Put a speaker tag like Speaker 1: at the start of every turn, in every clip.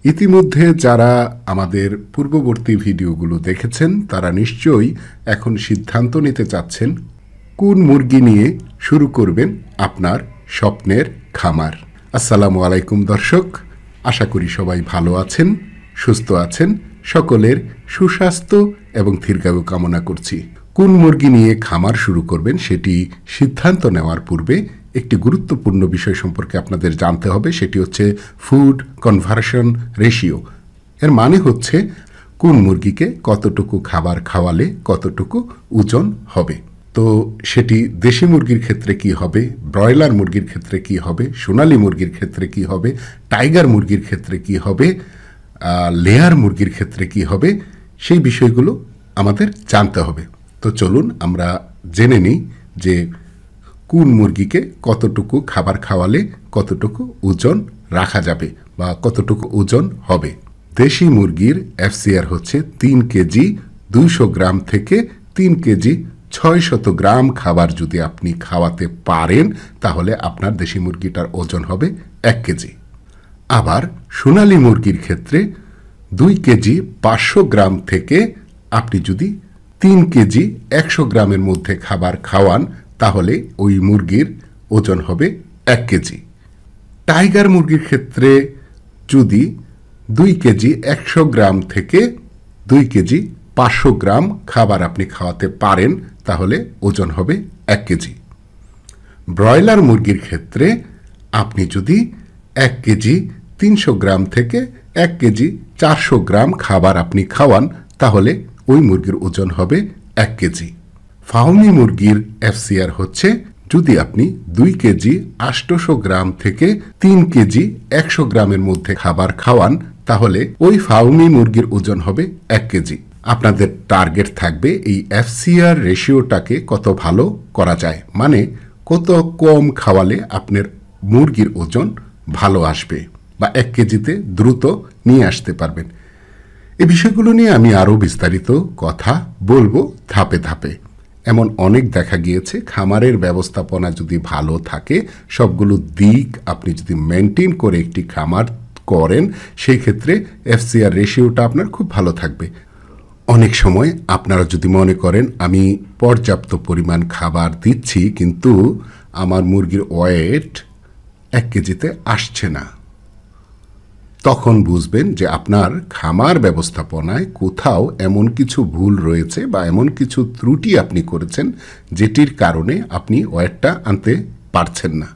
Speaker 1: ইতিমধ্যে যারা আমাদের পূর্ববর্তী ভিডিওগুলো দেখেছেন তারা নিশ্চয়ই এখন সিদ্ধান্ত নিতে চাচ্ছেন কোন মুরগি নিয়ে শুরু করবেন আপনার স্বপ্নের খামার। আসসালামু আলাইকুম দর্শক, আশা করি সবাই ভালো আছেন, সুস্থ আছেন। সকলের সুস্বাস্থ্য এবং দীর্ঘায়ু কামনা করছি। কোন মুরগি নিয়ে খামার শুরু করবেন সেটি সিদ্ধান্ত নেওয়ার পূর্বে একটি গুরুত্বপূর্ণ বিষয় সম্পর্কে আপনাদের জানতে হবে, সেটি হচ্ছে ফুড কনভার্সন রেশিও। এর মানে হচ্ছে কোন মুরগিকে কতটুকু খাবার খাওয়ালে কতটুকু ওজন হবে। তো সেটি দেশি মুরগির ক্ষেত্রে কি হবে, ব্রয়লার মুরগির ক্ষেত্রে কি হবে, সোনালী মুরগির ক্ষেত্রে কি হবে, টাইগার মুরগির ক্ষেত্রে কি হবে, লেয়ার মুরগির ক্ষেত্রে কি হবে, সেই বিষয়গুলো আমাদের জানতে হবে। তো চলুন আমরা জেনে নিই যে কোন মুরগিকে কতটুকু খাবার খাওয়ালে কতটুকু ওজন রাখা যাবে বা কতটুকু ওজন হবে। দেশি মুরগির এফসিআর হচ্ছে 3 কেজি 200 গ্রাম থেকে 3 কেজি 600 গ্রাম খাবার যদি আপনি খাওয়াতে পারেন তাহলে আপনার দেশি মুরগিটার ওজন হবে 1 কেজি। আবার সোনালী মুরগির ক্ষেত্রে 2 কেজি 500 গ্রাম থেকে আপনি যদি 3 কেজি 100 গ্রামের মধ্যে খাবার খাওয়ান তাহলে ওই মুরগির ওজন হবে 1 কেজি। টাইগার মুরগির ক্ষেত্রে যদি 2 কেজি 100 গ্রাম থেকে 2 কেজি 500 গ্রাম খাবার আপনি খাওয়াতে পারেন তাহলে ওজন হবে 1 কেজি। ব্রয়লার মুরগির ক্ষেত্রে আপনি যদি 1 কেজি 300 গ্রাম থেকে 1 কেজি 400 গ্রাম খাবার আপনি খাওয়ান তাহলে ওই মুরগির ওজন হবে 1 কেজি। ফাউমি মুরগির এফসিআর হচ্ছে যদি আপনি 2 কেজি 800 গ্রাম থেকে 3 কেজি 100 গ্রামের মধ্যে খাবার খাওয়ান তাহলে ওই ফাউমি মুরগির ওজন হবে 1 কেজি। আপনাদের টার্গেট থাকবে এই এফসিআর রেশিওটাকে কত ভালো করা যায়, মানে কত কম খাওয়ালে আপনার মুরগির ওজন ভালো আসবে বা 1 কেজিতে দ্রুত নিয়ে আসতে পারবেন। এই বিষয়গুলো নিয়ে আমি আরও বিস্তারিত কথা বলবো ধাপে ধাপে। এমন অনেক দেখা গিয়েছে খামারের ব্যবস্থাপনা যদি ভালো থাকে, সবগুলো দিক আপনি যদি মেনটেন করে একটি খামার করেন সেই ক্ষেত্রে এফসিআর রেশিওটা আপনার খুব ভালো থাকবে। অনেক সময় আপনারা যদি মনে করেন আমি পর্যাপ্ত পরিমাণ খাবার দিচ্ছি কিন্তু আমার মুরগির ওয়েট 1 কেজিতে আসছে না, তখন বুঝবেন যে আপনার খামার ব্যবস্থাপনায় কোথাও এমন কিছু ভুল রয়েছে বা এমন কিছু ত্রুটি আপনি করেছেন যেটির কারণে আপনি ওয়েটটা আনতে পারছেন না।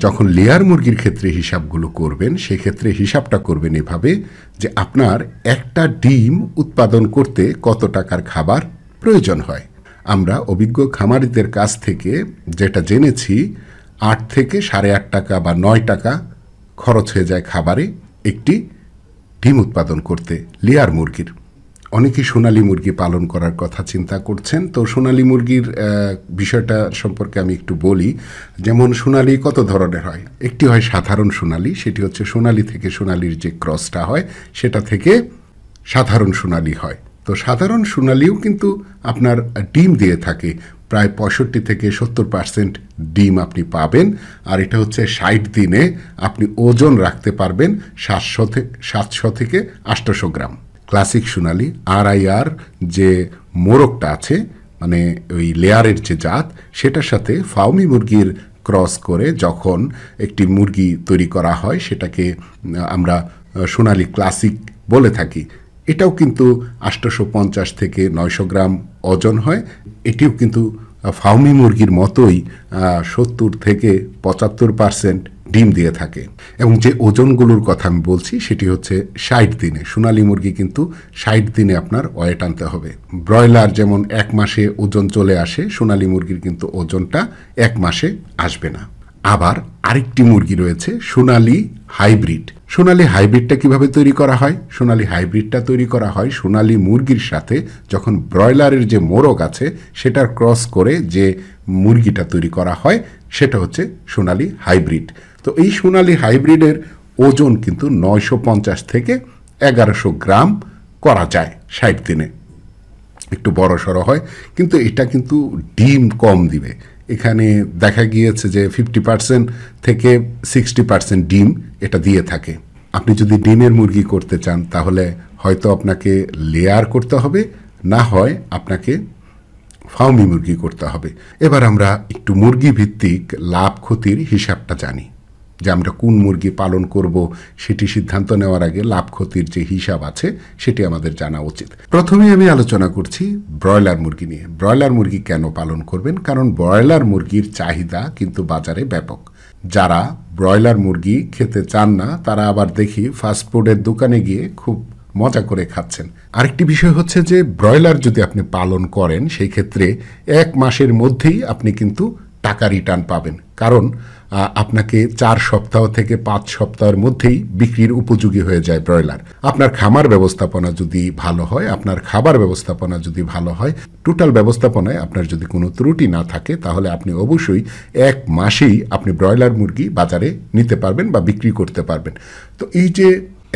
Speaker 1: যখন লেয়ার মুরগির ক্ষেত্রে হিসাবগুলো করবেন সেক্ষেত্রে হিসাবটা করবেন এভাবে যে আপনার একটা ডিম উৎপাদন করতে কত টাকার খাবার প্রয়োজন হয়। আমরা অভিজ্ঞ খামারিদের কাছ থেকে যেটা জেনেছি 8 থেকে 8.5 টাকা বা 9 টাকা খরচ হয়ে যায় খাবারে একটি ডিম উৎপাদন করতে লেয়ার মুরগির। অনেকেই সোনালী মুরগি পালন করার কথা চিন্তা করছেন। তো সোনালী মুরগির বিষয়টা সম্পর্কে আমি একটু বলি। যেমন সোনালী কত ধরনের হয়, একটি হয় সাধারণ সোনালী, সেটি হচ্ছে সোনালী থেকে সোনালীর যে ক্রসটা হয় সেটা থেকে সাধারণ সোনালী হয়। তো সাধারণ সোনালীও কিন্তু আপনার ডিম দিয়ে থাকে, প্রায় 65 থেকে 70% ডিম আপনি পাবেন। আর এটা হচ্ছে 60 দিনে আপনি ওজন রাখতে পারবেন 700 থেকে 800 গ্রাম। ক্লাসিক সোনালী RIR যে মোরগটা আছে, মানে ওই লেয়ারের যে জাত, সেটার সাথে ফাউমি মুরগির ক্রস করে যখন একটি মুরগি তৈরি করা হয় সেটাকে আমরা সোনালী ক্লাসিক বলে থাকি। এটাও কিন্তু 850 থেকে 900 গ্রাম ওজন হয়। এটিও কিন্তু ফাউমি মুরগির মতোই 70 থেকে 75% ডিম দিয়ে থাকে। এবং যে ওজনগুলোর কথা আমি বলছি সেটি হচ্ছে 60 দিনে। সোনালী মুরগি কিন্তু 60 দিনে আপনার ওয়েট আনতে হবে। ব্রয়লার যেমন 1 মাসে ওজন চলে আসে, সোনালী মুরগির কিন্তু ওজনটা 1 মাসে আসবে না। আবার আরেকটি মুরগি রয়েছে সোনালী হাইব্রিড। সোনালী হাইব্রিডটা কিভাবে তৈরি করা হয়? সোনালী হাইব্রিডটা তৈরি করা হয় সোনালী মুরগির সাথে যখন ব্রয়লারের যে মোরগ আছে সেটার ক্রস করে যে মুরগিটা তৈরি করা হয় সেটা হচ্ছে সোনালী হাইব্রিড। তো এই সোনালী হাইব্রিডের ওজন কিন্তু 950 থেকে 1100 গ্রাম করা যায় 60 দিনে। একটু বড় সড়ো হয় কিন্তু এটা কিন্তু ডিম কম দিবে। এখানে দেখা গিয়েছে যে 50% থেকে 60% ডিম এটা দিয়ে থাকে। আপনি যদি ডিমের মুরগি করতে চান তাহলে হয়তো আপনাকে লেয়ার করতে হবে, না হয় আপনাকে ফার্মি মুরগি করতে হবে। এবার আমরা একটু মুরগি ভিত্তিক লাভ ক্ষতির হিসাবটা জানি, যে আমরা কোন মুরগি পালন করব সেটি সিদ্ধান্ত নেওয়ার আগে লাভ ক্ষতির যে হিসাব আছে সেটি আমাদের জানা উচিত। প্রথমে আমি আলোচনা করছি ব্রয়লার মুরগি নিয়ে। ব্রয়লার মুরগি কেন পালন করবেন? কারণ ব্রয়লার মুরগির চাহিদা কিন্তু বাজারে ব্যাপক। যারা ব্রয়লার মুরগি খেতে চান না তারা আবার দেখি ফাস্টফুডের দোকানে গিয়ে খুব মজা করে খাচ্ছেন। আরেকটি বিষয় হচ্ছে যে ব্রয়লার যদি আপনি পালন করেন সেই ক্ষেত্রে 1 মাসের মধ্যেই আপনি কিন্তু টাকা রিটার্ন পাবেন, কারণ আপনাকে 4 সপ্তাহ থেকে 5 সপ্তাহের মধ্যেই বিক্রির উপযোগী হয়ে যায় ব্রয়লার। আপনার খামার ব্যবস্থাপনা যদি ভালো হয়, আপনার খাবার ব্যবস্থাপনা যদি ভালো হয়, টোটাল ব্যবস্থাপনায় আপনার যদি কোনো ত্রুটি না থাকে, তাহলে আপনি অবশ্যই 1 মাসেই আপনি ব্রয়লার মুরগি বাজারে নিতে পারবেন বা বিক্রি করতে পারবেন। তো এই যে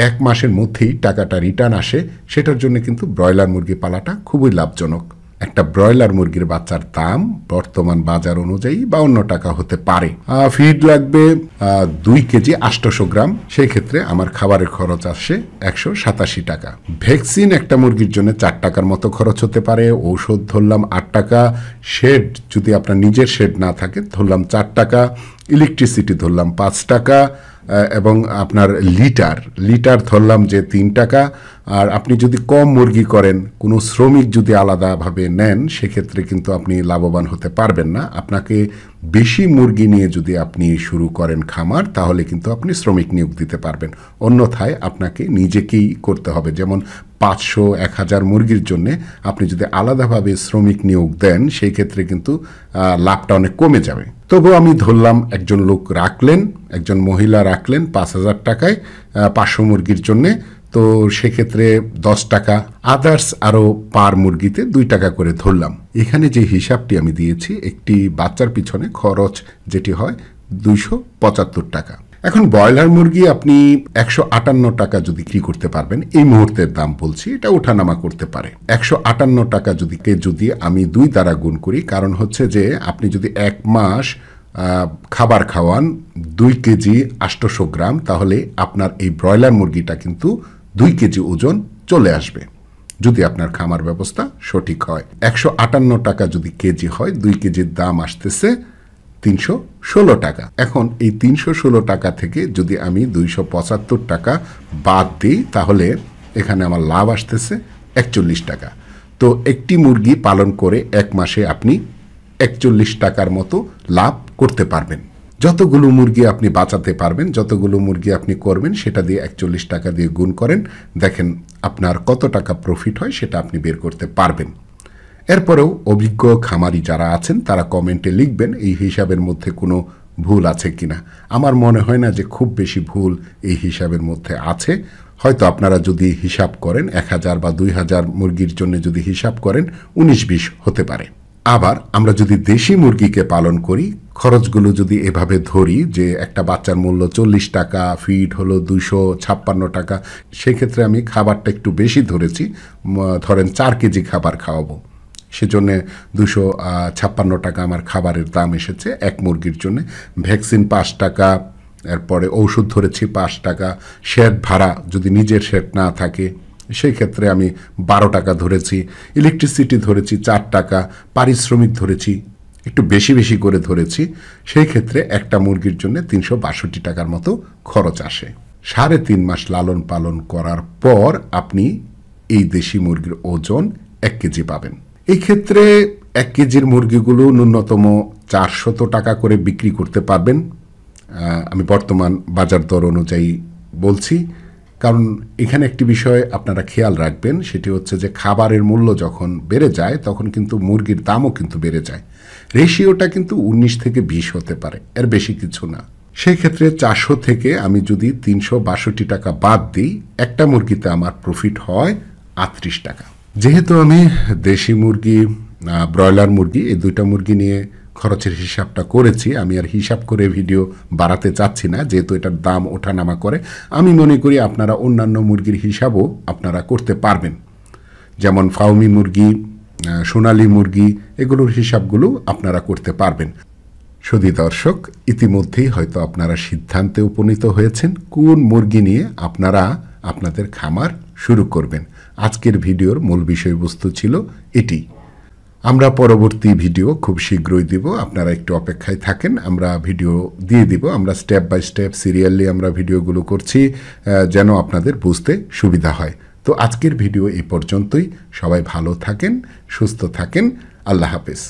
Speaker 1: 1 মাসের মধ্যেই টাকাটা রিটার্ন আসে, সেটার জন্য কিন্তু ব্রয়লার মুরগি পালাটা খুবই লাভজনক। একটা ব্রয়লার মুরগির বাচ্চার দাম বর্তমান বাজার অনুযায়ী 52 টাকা হতে পারে। ফিড লাগবে 2 কেজি 800 গ্রাম, সেই ক্ষেত্রে আমার খাবারের খরচ আসে 187 টাকা। ভ্যাকসিন একটা মুরগির জন্য 4 টাকার মতো খরচ হতে পারে। ঔষধ ধরলাম 8 টাকা। শেড যদি আপনার নিজের শেড না থাকে ধরলাম 4 টাকা। ইলেকট্রিসিটি ধরলাম 5 টাকা, এবং আপনার লিটার ধরলাম যে 3 টাকা। আর আপনি যদি কম মুরগি করেন, কোনো শ্রমিক যদি আলাদাভাবে নেন, সেক্ষেত্রে কিন্তু আপনি লাভবান হতে পারবেন না। আপনাকে বেশি মুরগি নিয়ে যদি আপনি শুরু করেন খামার, তাহলে কিন্তু আপনি শ্রমিক নিয়োগ দিতে পারবেন। অন্যথায় আপনাকে নিজেকেই করতে হবে। যেমন 500-1000 মুরগির জন্য আপনি যদি আলাদাভাবে শ্রমিক নিয়োগ দেন, সেই ক্ষেত্রে কিন্তু লাভটা অনেক কমে যাবে। তবু আমি ধরলাম একজন লোক রাখলেন, একজন মহিলা রাখলেন 5000 টাকায় 500 মুরগির জন্যে, তো সেক্ষেত্রে 10 টাকা, আদার্স আরও পার মুরগিতে 2 টাকা করে ধরলাম। এখানে যে হিসাবটি আমি দিয়েছি, একটি বাচ্চার পিছনে খরচ যেটি হয় 275 টাকা। এখন ব্রয়লার মুরগি আপনি 158 টাকা যদি বিক্রি করতে পারবেন, এই মুহূর্তের দাম বলছি, এটা ওঠানামা করতে পারে। 158 টাকা যদি আমি 2 দ্বারা গুণ করি, কারণ হচ্ছে যে আপনি যদি 1 মাস খাবার খাওয়ান 2 কেজি 800 গ্রাম, তাহলে আপনার এই ব্রয়লার মুরগিটা কিন্তু 2 কেজি ওজন চলে আসবে, যদি আপনার খামার ব্যবস্থা সঠিক হয়। 158 টাকা যদি কেজি হয়, 2 কেজির দাম আসতেছে 316 টাকা। এখন এই 316 টাকা থেকে যদি আমি 275 টাকা বাদ দিই, তাহলে এখানে আমার লাভ আসতেছে 41 টাকা। তো একটি মুরগি পালন করে 1 মাসে আপনি 41 টাকার মতো লাভ করতে পারবেন। যতগুলো মুরগি আপনি বাঁচাতে পারবেন, যতগুলো মুরগি আপনি করবেন, সেটা দিয়ে 41 টাকা দিয়ে গুণ করেন, দেখেন আপনার কত টাকা প্রফিট হয় সেটা আপনি বের করতে পারবেন। এরপরেও অভিজ্ঞ খামারি যারা আছেন তারা কমেন্টে লিখবেন এই হিসাবের মধ্যে কোনো ভুল আছে কিনা। আমার মনে হয় না যে খুব বেশি ভুল এই হিসাবের মধ্যে আছে। হয়তো আপনারা যদি হিসাব করেন 1000 বা 2000 মুরগির জন্য যদি হিসাব করেন 19-20 হতে পারে। আবার আমরা যদি দেশি মুরগিকে পালন করি, খরচগুলো যদি এভাবে ধরি যে একটা বাচ্চার মূল্য 40 টাকা, ফিড হলো 256 টাকা, সেক্ষেত্রে আমি খাবারটা একটু বেশি ধরেছি, ধরেন 4 কেজি খাবার খাওয়াবো, সেজন্য 256 টাকা আমার খাবারের দাম এসেছে 1 মুরগির জন্য। ভ্যাকসিন 5 টাকা, এরপরে ঔষধ ধরেছি 5 টাকা, শেড ভাড়া যদি নিজের শেড না থাকে সেই ক্ষেত্রে আমি 12 টাকা ধরেছি, ইলেকট্রিসিটি ধরেছি 4 টাকা, পারিশ্রমিক ধরেছি একটু বেশি বেশি করে ধরেছি, সেই ক্ষেত্রে একটা মুরগির জন্য 362 টাকার মতো খরচ আসে। 3.5 মাস লালন পালন করার পর আপনি এই দেশি মুরগির ওজন 1 কেজি পাবেন। এই ক্ষেত্রে 1 কেজির মুরগিগুলো ন্যূনতম 400 টাকা করে বিক্রি করতে পারবেন। আমি বর্তমান বাজার দর অনুযায়ী বলছি, কারণ এখানে একটি বিষয় আপনারা খেয়াল রাখবেন, সেটি হচ্ছে যে খাবারের মূল্য যখন বেড়ে যায় তখন কিন্তু মুরগির দামও কিন্তু বেড়ে যায়। রেশিওটা কিন্তু 19 থেকে 20 হতে পারে, এর বেশি কিছু না। সেই ক্ষেত্রে 400 থেকে আমি যদি 362 টাকা বাদ দিই, একটা মুরগিতে আমার প্রফিট হয় 38 টাকা। যেহেতু আমি দেশি মুরগি, ব্রয়লার মুরগি, এই 2টা মুরগি নিয়ে খরচের হিসাবটা করেছি, আমি আর হিসাব করে ভিডিও বাড়াতে চাচ্ছি না, যেহেতু এটার দাম ওঠানামা করে। আমি মনে করি আপনারা অন্যান্য মুরগির হিসাবও আপনারা করতে পারবেন, যেমন ফার্মি মুরগি, সোনালী মুরগি, এগুলোর হিসাবগুলো আপনারা করতে পারবেন। সুধী দর্শক, ইতিমধ্যেই হয়তো আপনারা সিদ্ধান্তে উপনীত হয়েছেন কোন মুরগি নিয়ে আপনারা আপনাদের খামার শুরু করবেন। আজকের ভিডিওর মূল বিষয়বস্তু ছিল এটি। আমরা পরবর্তী ভিডিও খুব শীঘ্রই দিব, আপনারা একটু অপেক্ষায় থাকেন, আমরা ভিডিও দিয়ে দিব। আমরা স্টেপ বাই স্টেপ সিরিয়ালি আমরা ভিডিওগুলো করছি যেন আপনাদের বুঝতে সুবিধা হয়। তো আজকের ভিডিও এই পর্যন্তই। সবাই ভালো থাকেন, সুস্থ থাকেন। আল্লাহ হাফেজ।